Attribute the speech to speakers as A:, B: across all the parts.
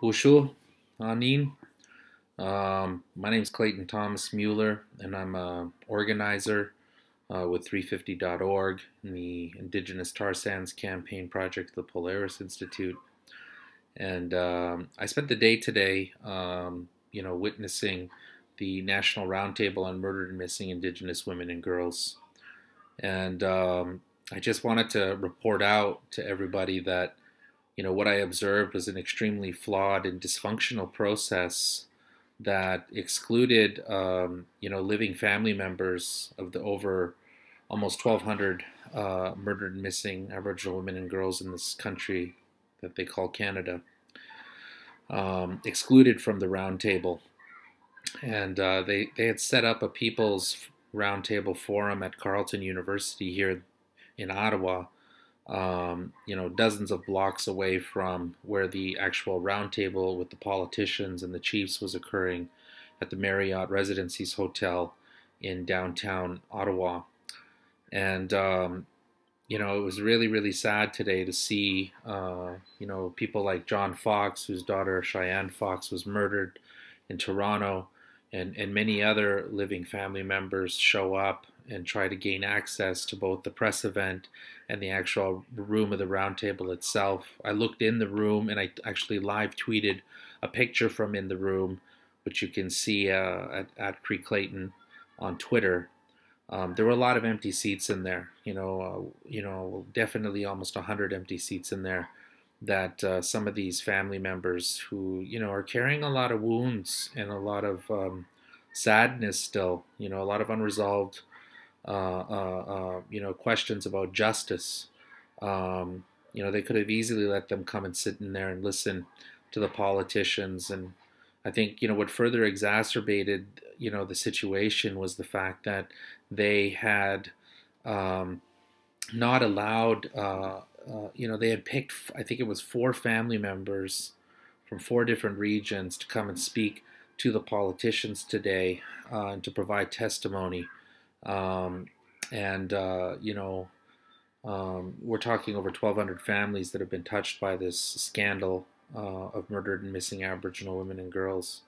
A: Bonjour, Anin. My name is Clayton Thomas-Muller, and I'm an organizer with 350.org and the Indigenous Tar Sands Campaign Project, the Polaris Institute. And I spent the day today, witnessing the National Roundtable on Murdered and Missing Indigenous Women and Girls. And I just wanted to report out to everybody that what I observed was an extremely flawed and dysfunctional process that excluded, living family members of the over almost 1,200 murdered and missing Aboriginal women and girls in this country that they call Canada, excluded from the roundtable. And they had set up a People's Roundtable Forum at Carleton University here in Ottawa, dozens of blocks away from where the actual roundtable with the politicians and the chiefs was occurring at the Marriott Residencies Hotel in downtown Ottawa. And, it was really, really sad today to see, people like John Fox, whose daughter Cheyenne Fox was murdered in Toronto, and many other living family members show up and try to gain access to both the press event and the actual room of the roundtable itself. I looked in the room and I actually live tweeted a picture from in the room, which you can see at Cree Clayton on Twitter. There were a lot of empty seats in there, definitely almost 100 empty seats in there, that some of these family members who, are carrying a lot of wounds and a lot of sadness still, a lot of unresolved questions about justice. They could have easily let them come and sit in there and listen to the politicians. And I think, what further exacerbated, the situation was the fact that they had not allowed, they had picked, I think it was 4 family members from 4 different regions to come and speak to the politicians today and to provide testimony. We're talking over 1,200 families that have been touched by this scandal of murdered and missing Aboriginal women and girls.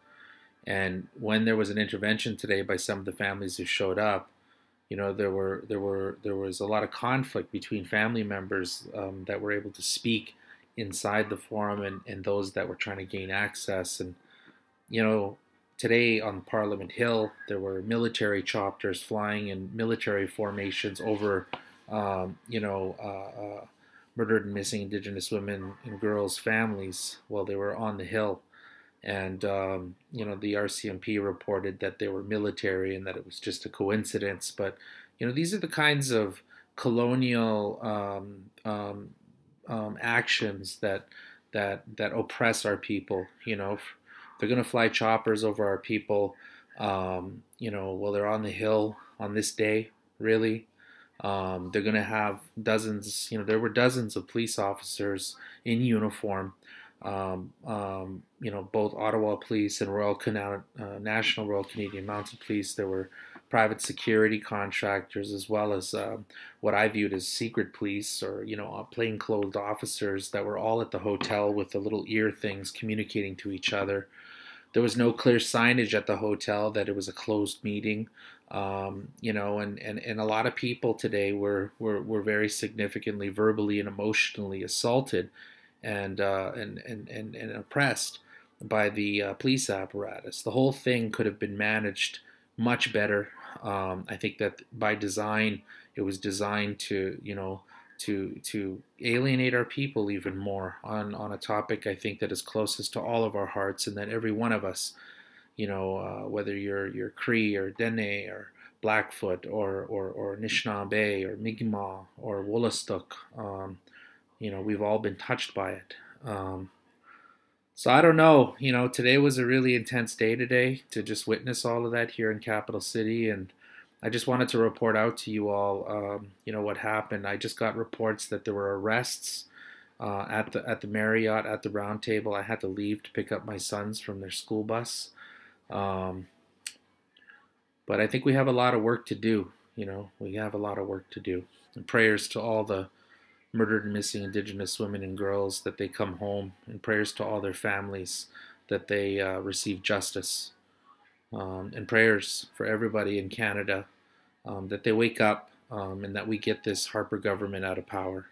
A: And when there was an intervention today by some of the families who showed up, there was a lot of conflict between family members that were able to speak inside the forum and those that were trying to gain access. And today on Parliament Hill, there were military chopters flying in military formations over, murdered and missing Indigenous women and girls' families while they were on the Hill. And, the RCMP reported that they were military and that it was just a coincidence. But, these are the kinds of colonial actions that oppress our people. They're going to fly choppers over our people, while they're on the Hill on this day, really. They're going to have dozens, there were dozens of police officers in uniform, both Ottawa Police and National Royal Canadian Mounted Police. There were private security contractors, as well as what I viewed as secret police, or plainclothes officers that were all at the hotel with the little ear things communicating to each other. There was no clear signage at the hotel that it was a closed meeting, and a lot of people today were very significantly verbally and emotionally assaulted and oppressed by the police apparatus. The whole thing could have been managed much better. I think that by design, it was designed to alienate our people even more on a topic I think that is closest to all of our hearts, and that every one of us, whether you're Cree or Dene or Blackfoot or Anishinaabe or Mi'kmaq or Wolastoq, we've all been touched by it. So I don't know, today was a really intense day today to just witness all of that here in Capital City, and I just wanted to report out to you all, what happened. I just got reports that there were arrests at the Marriott, at the Roundtable. I had to leave to pick up my sons from their school bus. But I think we have a lot of work to do. We have a lot of work to do. And prayers to all the murdered and missing Indigenous women and girls, that they come home, and prayers to all their families that they receive justice, and prayers for everybody in Canada that they wake up, and that we get this Harper government out of power.